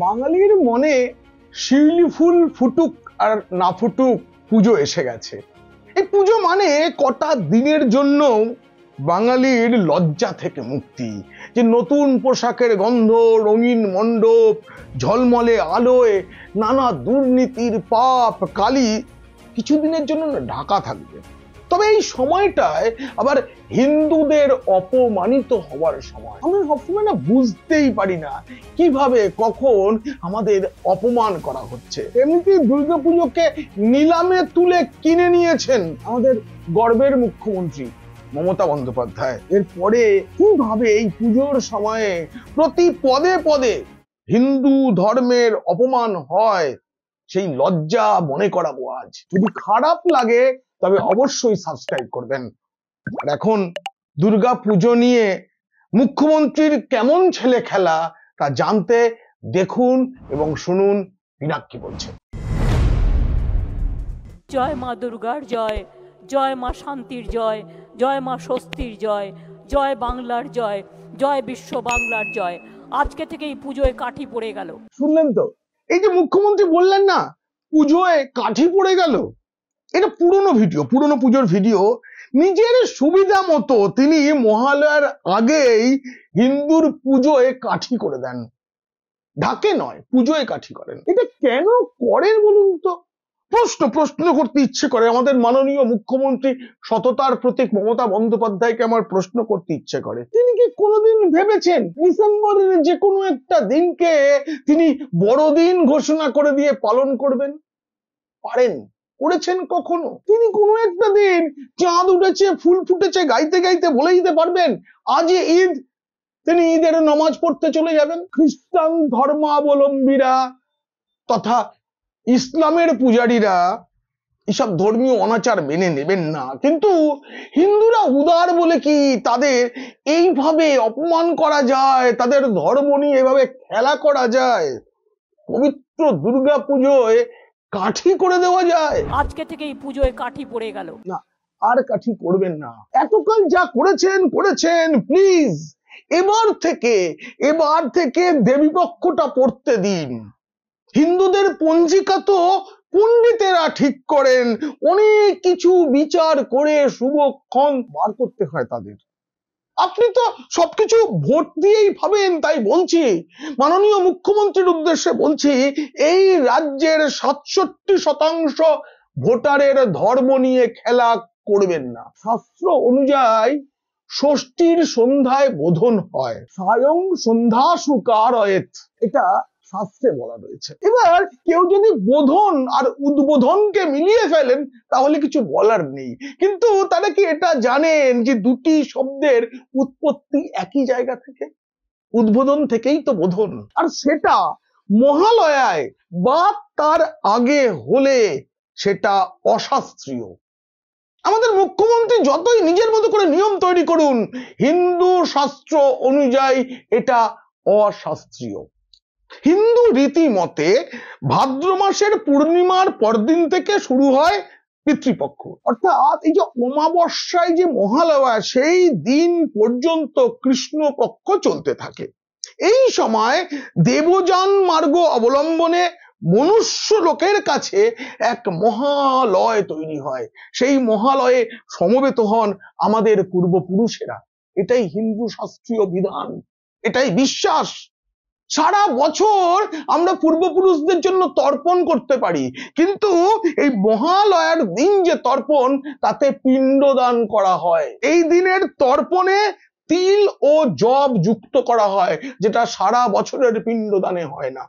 বাঙালির মনে শিউলি ফুল ফুটুক আর না ফুটুক, পুজো এসে গেছে। এই পুজো মানে কটা দিনের জন্য বাঙালির লজ্জা থেকে মুক্তি, যে নতুন পোশাকের গন্ধ, রঙিন মণ্ডপ, ঝলমলে আলোয় নানা দুর্নীতির পাপ কালি কিছুদিনের জন্য ঢাকা থাকবে। তবে এই সময়টায় আবার হিন্দুদের অপমানিত হওয়ার সময়। আমরা সবসময় না বুঝতেই পারি না কিভাবে কখন আমাদের অপমান করা হচ্ছে। এমনিতে দুর্গাপুজোকে নিলামে তুলে কিনে নিয়েছেন আমাদের গর্বের মুখ্যমন্ত্রী মমতা বন্দ্যোপাধ্যায়। এরপরে কিভাবে এই পুজোর সময়ে প্রতি পদে পদে হিন্দু ধর্মের অপমান হয়, সেই লজ্জা মনে করাবো আজ। যদি খারাপ লাগে তবে অবশ্যই সাবস্ক্রাইব করবেন। আর এখন দুর্গা পুজো নিয়ে মুখ্যমন্ত্রীর কেমন ছেলে খেলা তা জানতে দেখুন এবং শুনুন পিনাক কি বলছে। জয় মা দুর্গার জয়, জয় মা শান্তির জয়, জয় মা স্বস্তির জয়, জয় বাংলার জয়, জয় বিশ্ব বাংলার জয়। আজকে থেকে এই পুজোয় কাঠি পড়ে গেল। শুনলেন তো, এই যে মুখ্যমন্ত্রী বললেন না পুজোয় কাঠি পড়ে গেল, এটা পুরনো ভিডিও, পুরনো পুজোর ভিডিও। নিজের সুবিধা মতো তিনি মহালয়ার আগেই হিন্দুর পুজোয় কাঠি করে দেন। ঢাকে নয়, পুজোয় কাঠি করেন। এটা কেন করেন বলুন তো? প্রশ্ন করতে ইচ্ছে করে। আমাদের মাননীয় মুখ্যমন্ত্রী সততার প্রতীক মমতা বন্দ্যোপাধ্যায়কে আমার প্রশ্ন করতে ইচ্ছে করে, তিনি কি কোনোদিন ভেবেছেন ডিসেম্বরের যে কোনো একটা দিনকে তিনি বড়দিন ঘোষণা করে দিয়ে পালন করবেন? পারেন? করেছেন কখনো? তিনি কোনো একটা দিন চাঁদ উঠেছে, ফুল ফুটেছে গাইতে গাইতে বলে দিতে পারবেন আজ ঈদ, তিনি ঈদের নামাজ পড়তে চলে যাবেন? খ্রিস্টান ধর্মাবলম্বীরা তথা ইসলামের পূজারীরা এসব ধর্মীয় অনাচার মেনে নেবেন না, কিন্তু হিন্দুরা উদার বলে কি তাদের এইভাবে অপমান করা যায়, তাদের ধর্ম নিয়ে এভাবে খেলা করা যায়? পবিত্র দুর্গা পুজোয় কাঠি করে দেওয়া যায়? আজকে থেকে এই পুজোয় কাঠি পড়ে গেল। না, আর কাঠি করবেন না। এতকাল যা করেছেন প্লিজ এবার থেকে দেবীপক্ষটা পড়তে দিন। হিন্দুদের পঞ্জিকা তো পণ্ডিতেরা ঠিক করেন, অনেক কিছু বিচার করে শুভক্ষণ বার করতে হয় তাদের। আপনি তো সবকিছু ভোট দিয়েই ভাবেন, তাই বলছি মাননীয় মুখ্যমন্ত্রীর উদ্দেশ্যে বলছি, এই রাজ্যের ৬৭% ভোটারের ধর্ম নিয়ে খেলা করবেন না। শাস্ত্র অনুযায়ী ষষ্ঠীর সন্ধ্যায় বোধন হয়, স্বয়ং সন্ধ্যা সুকারয়েত, এটা শাস্ত্রে বলা রয়েছে। এবার কেউ যদি বোধন আর উদ্বোধনকে মিলিয়ে ফেলেন তাহলে কিছু বলার নেই, কিন্তু তারা কি এটা জানেন যে দুটি শব্দের উৎপত্তি একই জায়গা থেকে? উদ্বোধন থেকেই তো বোধন, আর সেটা মহালয়ায় বা তার আগে হলে সেটা অশাস্ত্রীয়। আমাদের মুখ্যমন্ত্রী যতই নিজের মতো করে নিয়ম তৈরি করুন, হিন্দু শাস্ত্র অনুযায়ী এটা অশাস্ত্রীয়। হিন্দু রীতি মতে ভাদ্র মাসের পূর্ণিমার পরদিন থেকে শুরু হয় পিতৃপক্ষ, অর্থাৎ এই যে অমাবস্যায় যে মহালয়া, সেই দিন পর্যন্ত কৃষ্ণপক্ষ চলতে থাকে। এই সময় দেবযান মার্গ অবলম্বনে মনুষ্য লোকের কাছে এক মহালয় তৈরি হয়। সেই মহালয়ে সমবেত হন আমাদের পূর্বপুরুষেরা। এটাই হিন্দু শাস্ত্রীয় বিধান, এটাই বিশ্বাস। সারা বছর আমরা পূর্বপুরুষদের জন্য তর্পণ করতে পারি, কিন্তু এই মহালয়ার দিন যে তর্পণ, তাতে পিণ্ডদান করা হয়। এই দিনের তর্পণে তিল ও যব যুক্ত করা হয়, যেটা সারা বছরের পিণ্ডদানে হয় না।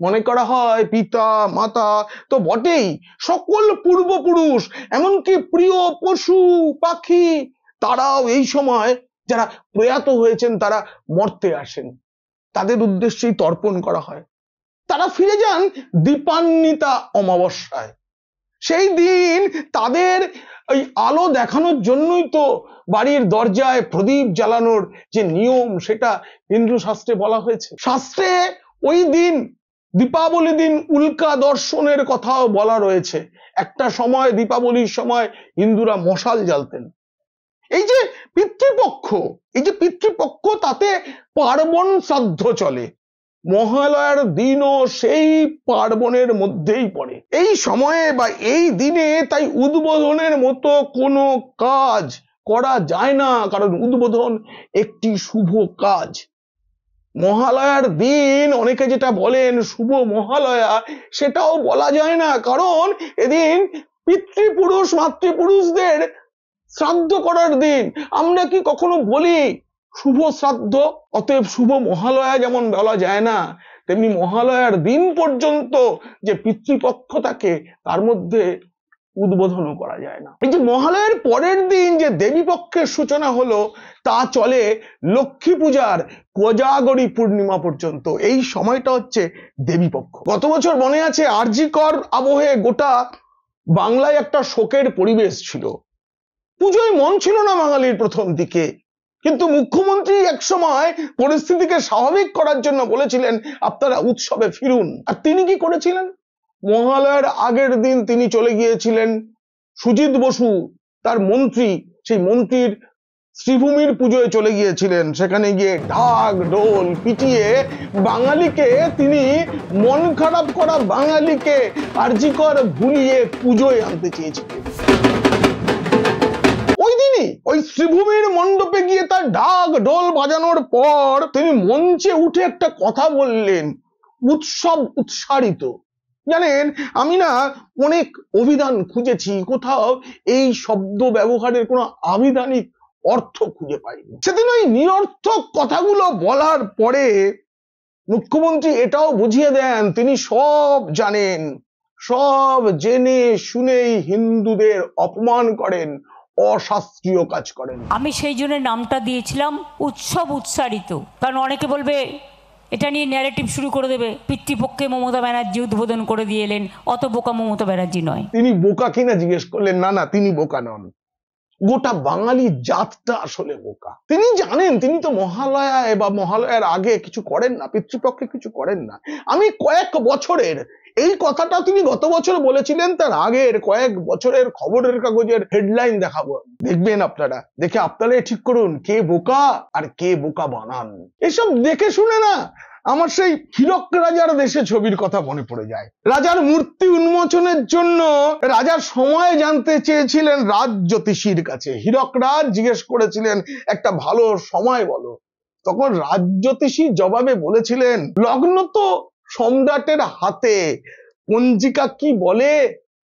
মনে করা হয় পিতা মাতা তো বটেই, সকল পূর্বপুরুষ, এমনকি প্রিয় পশু পাখি, তারাও এই সময় যারা প্রয়াত হয়েছেন তারা মর্তে আসেন, তাদের উদ্দেশ্যেই তর্পণ করা হয়। তারা ফিরে যান দীপান্বিতা অমাবস্যায়। সেই দিন তাদের ওই আলো দেখানোর জন্যই তো বাড়ির দরজায় প্রদীপ জ্বালানোর যে নিয়ম, সেটা হিন্দু শাস্ত্রে বলা হয়েছে। শাস্ত্রে ওই দিন দীপাবলি দিন উল্কা দর্শনের কথাও বলা রয়েছে। একটা সময় দীপাবলির সময় হিন্দুরা মশাল জ্বালতেন। এই যে পিতৃপক্ষ, তাতে পার্বণ শ্রাদ্ধ চলে। মহালয়ার দিনও সেই পার্বণের মধ্যেই পড়ে। এই সময়ে বা এই দিনে তাই উদ্বোধনের মতো কোনো কাজ করা যায় না, কারণ উদ্বোধন একটি শুভ কাজ। মহালয়ার দিন অনেকে যেটা বলেন শুভ মহালয়া, সেটাও বলা যায় না, কারণ এদিন পিতৃপুরুষ মাতৃপুরুষদের শ্রাদ্ধ করার দিন। আমরা কি কখনো বলি শুভ শ্রাদ্ধ? অতএব শুভ মহালয়া যেমন বলা যায় না, তেমনি মহালয়ার দিন পর্যন্ত যে পিতৃপক্ষ থাকে তার মধ্যে উদ্বোধনও করা যায় না। এই যে মহালয়ার পরের দিন যে দেবী পক্ষের সূচনা হলো, তা চলে লক্ষ্মী পূজার কোজাগরী পূর্ণিমা পর্যন্ত। এই সময়টা হচ্ছে দেবী পক্ষ। গত বছর মনে আছে আরজিকর আবহে গোটা বাংলায় একটা শোকের পরিবেশ ছিল। পুজোয় মন ছিল না বাঙালির প্রথম দিকে, কিন্তু মুখ্যমন্ত্রী একসময় পরিস্থিতিকে স্বাভাবিক করার জন্য বলেছিলেন আপনারা উৎসবে ফিরুন। আর তিনি কি করেছিলেন? মহালয়ার আগের দিন তিনি চলে গিয়েছিলেন সুজিত বসু তার মন্ত্রী, সেই মন্ত্রীর শ্রীভূমির পুজোয় চলে গিয়েছিলেন। সেখানে গিয়ে ঢাক ঢোল পিটিয়ে বাঙালিকে, তিনি মন খারাপ করা বাঙালিকে আরজিকর ভুলিয়ে পুজোয় আনতে চেয়েছিলেন। ওই দিনই ওই শ্রীভূমির মণ্ডপে গিয়ে তার ঢাক ঢোল বাজানোর পর তিনি মঞ্চে উঠে একটা কথা বললেন, উৎসব উৎসারিত। জানেন, আমি না অনেক অভিধান খুঁজেছি, কোথাও এই শব্দ ব্যবহারের কোনো আবিধানিক অর্থ খুঁজে পাইনি। সেদিন ওই নিরর্থক কথাগুলো বলার পরে মুখ্যমন্ত্রী এটাও বুঝিয়ে দেন তিনি সব জানেন, সব জেনে শুনেই হিন্দুদের অপমান করেন, অশাস্ত্রীয় কাজ করেন। আমি সেই জন্য নামটা দিয়েছিলাম উৎসব উৎসারিত, কারণ অনেকে বলবে এটা নিয়ে ন্যারেটিভ শুরু করে দেবে, পিতৃপক্ষে মমতা ব্যানার্জি উদ্বোধন করে দিয়ে এলেন, অত বোকা মমতা ব্যানার্জি নয়। তিনি বোকা কিনা জিজ্ঞেস করলেন, না না তিনি বোকা নন, গোটা বাঙালি জাতটা আসলে বোকা। তিনি জানেন তিনি তো মহালয়ায় বা মহালয়ার আগে কিছু করেন না, পিতৃপক্ষে কিছু করেন না। আমি কয়েক বছরের এই কথাটা তিনি গত বছর বলেছিলেন, তার আগের কয়েক বছরের খবরের কাগজের হেডলাইন দেখাবো, দেখবেন আপনারা, দেখে আপনারাই ঠিক করুন কে বোকা আর কে বোকা বানান। এসব দেখে শুনে না আমার সেই হীরক রাজার দেশে ছবির কথা মনে পড়ে যায়। রাজার মূর্তি উন্মোচনের জন্য রাজার সময় জানতে চেয়েছিলেন রাজ জ্যোতিষীর কাছে। হীরক রাজ জিজ্ঞেস করেছিলেন একটা ভালো সময় বলো। তখন রাজ জ্যোতিষী জবাবে বলেছিলেন, লগ্ন তো সম্রাটের হাতে, পঞ্জিকা কি বলে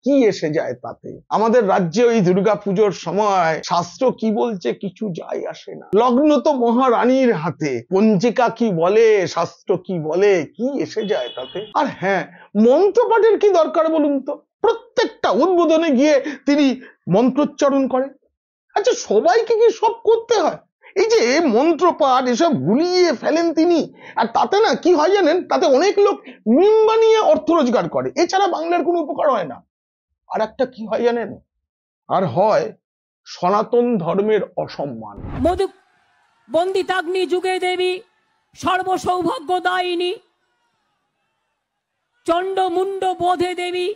কি এসে যায় তাতে। আমাদের রাজ্যে ওই দুর্গা পুজোর সময় শাস্ত্র কি বলছে কিছু যায় আসে না, লগ্ন তো মহারানীর হাতে, পঞ্জিকা কি বলে শাস্ত্র কি বলে কি এসে যায় তাতে। আর হ্যাঁ, মন্ত্রপাঠের কি দরকার বলুন তো? প্রত্যেকটা উদ্বোধনে গিয়ে তিনি মন্ত্রোচ্চারণ করেন। আচ্ছা, সবাইকে কি সব করতে হয়? এই যে মন্ত্রপাঠ এসব গুলিয়ে ফেলেন তিনি, আর তাতে না কি হয় জানেন, তাতে অনেক লোক মিম বানিয়ে অর্থ রোজগার করে, এছাড়া বাংলার কোনো উপকার হয় না। আর একটা কি হয় জানেন, আর হয় সনাতন ধর্মের অসম্মান। মধু বন্দিতাগ্নি যুগে দেবী, সর্বসৌভাগ্য দায়িনী, চণ্ড মুন্ড বোধে দেবী,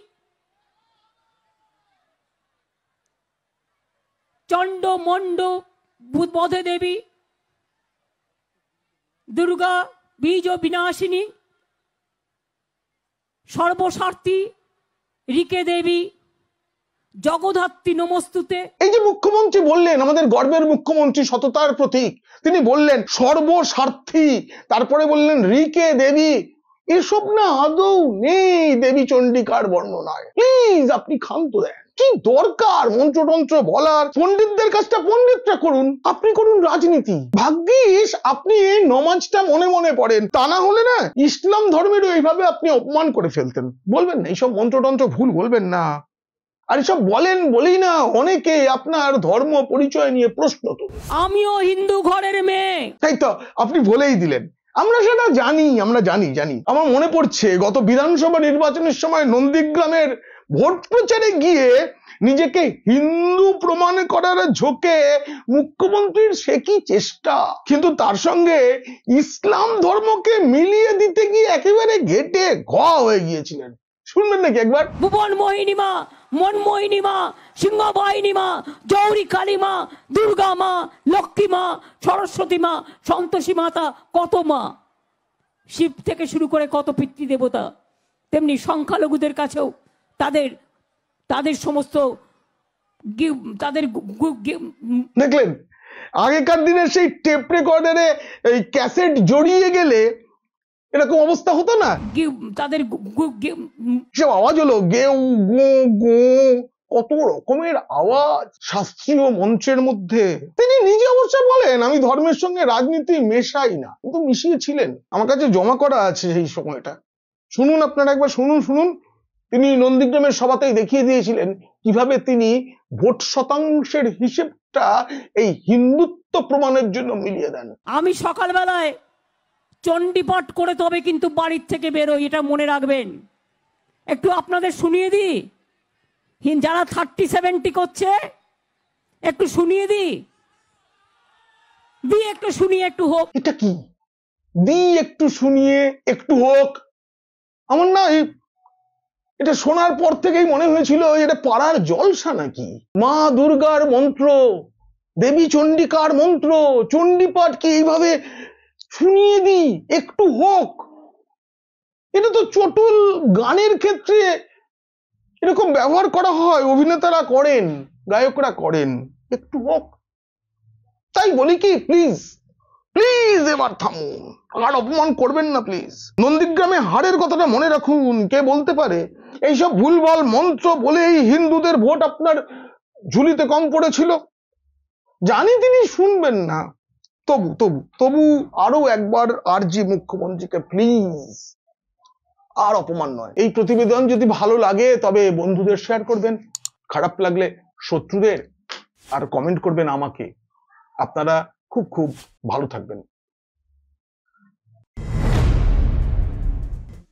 চণ্ড মণ্ড বোধে দেবী, দুর্গা বীজ বিনাশিনী, সর্বস্বার্থী রিকে দেবী, জগদ্ধাত্রী নমস্তুতে। এই যে মুখ্যমন্ত্রী বললেন, আমাদের গর্বের মুখ্যমন্ত্রী, সততার প্রতীক, তিনি বললেন সর্বস্বার্থী, তারপরে বললেন রিকে দেবী। এসব না আদৌ নেই দেবী চণ্ডিকার বর্ণনায়। প্লিজ আপনি ক্ষান্ত দেন, কি দরকার মন্ত্রতন্ত্র বলার? পণ্ডিতদের কাজটা পণ্ডিতরা করুন, আপনি করুন রাজনীতি। ভাগ্যিস আপনি এই নমাজটা মনে মনে পড়েন, তা না হলে না ইসলাম ধর্মেরও এইভাবে আপনি অপমান করে ফেলতেন। বলবেন না এইসব মন্ত্রতন্ত্র ভুল, বলবেন না। আর এসব বলেন বলেই না অনেকে আপনার ধর্ম পরিচয় নিয়ে প্রশ্ন তোলে। আমিও হিন্দু ঘরের মেয়ে, তাই তো আপনি বলেই দিলেন। আমরা সেটা জানি, আমরা জানি। আমার মনে পড়ছে গত বিধানসভা নির্বাচনের সময় নন্দীগ্রামের ভোট প্রচারে গিয়ে নিজেকে হিন্দু প্রমাণ করার ঝোঁকে মুখ্যমন্ত্রীর সে কি চেষ্টা, কিন্তু তার সঙ্গে ইসলাম ধর্মকে মিলিয়ে দিতে গিয়ে একেবারে ঘেটে ঘ হয়ে গিয়েছিলেন। শুনবেন নাকি একবার? ভুবন মোহিনী মা, মনমোহিনী মা, সিংহবাহিনী মা, গৌরী কালী মা, দুর্গা মা, লক্ষ্মী মা, সরস্বতী মা, সন্তোষী মাতা, কত মা। শিব থেকে শুরু করে কত পিতৃদেবতা, তেমনি সংখ্যালঘুদের কাছেও তাদের তাদের সমস্ত তাদের দেখলেন আগেকার দিনে সেই টেপ রেকর্ডারে এই ক্যাসেট জড়িয়ে গেলে এরকম অবস্থা হতো না, তাদের সব আওয়াজ হলো গেউ গো গো, কত রকমের আওয়াজ শাস্ত্রীয় মঞ্চের মধ্যে। তিনি নিজে অবশ্য বলেন আমি ধর্মের সঙ্গে রাজনীতি মেশাই না, কিন্তু মিশিয়েছিলেন। আমার কাছে জমা করা আছে সেই সময়টা, শুনুন আপনারা একবার, শুনুন শুনুন। তিনি নন্দীগ্রামের সভাতেই দেখিয়ে দিয়েছিলেন কিভাবে তিনি ভোট শতাংশের হিসেবটা এই হিন্দুত্ব প্রমাণের জন্য মিলিয়ে দেন। আমি সকালবেলায় চণ্ডীপাঠ করে তবে কিন্তু বাড়ির থেকে বেরোই, এটা মনে রাখবেন। একটু আপনাদের শুনিয়ে দিই, যারা 30-70 করছে একটু শুনিয়ে দিই, একটু শুনিয়ে একটু হোক। এটা কি একটু শুনিয়ে একটু হোক? আমার না এটা শোনার পর থেকেই মনে হয়েছিল এটা পাড়ার জলসা নাকি। মা দুর্গার মন্ত্র, দেবী চণ্ডিকার মন্ত্র, চণ্ডীপাঠ কি এইভাবে শুনিয়ে দিই একটু হোক? এটা তো চটুল গানের ক্ষেত্রে এরকম ব্যবহার করা হয়, অভিনেতারা করেন, গায়করা করেন, একটু হোক। তাই বলি কি, প্লিজ প্লিজ এবার থামুন, আর অপমান করবেন না প্লিজ। নন্দীগ্রামে হারের কথাটা মনে রাখুন। কে বলতে পারে এইসব ভুলভাল মন্ত্র বলেই হিন্দুদের ভোট আপনার ঝুলিতে কম পড়েছিল? জানি তিনি শুনবেন না, তবু তবু তবু আরো একবার আরজি মুখ্যমন্ত্রীকে প্লিজ, আর অপমান নয়। এই প্রতিবেদন যদি ভালো লাগে তবে বন্ধুদের শেয়ার করবেন, খারাপ লাগলে শত্রুদের, আর কমেন্ট করবেন আমাকে। আপনারা খুব খুব ভালো থাকবেন।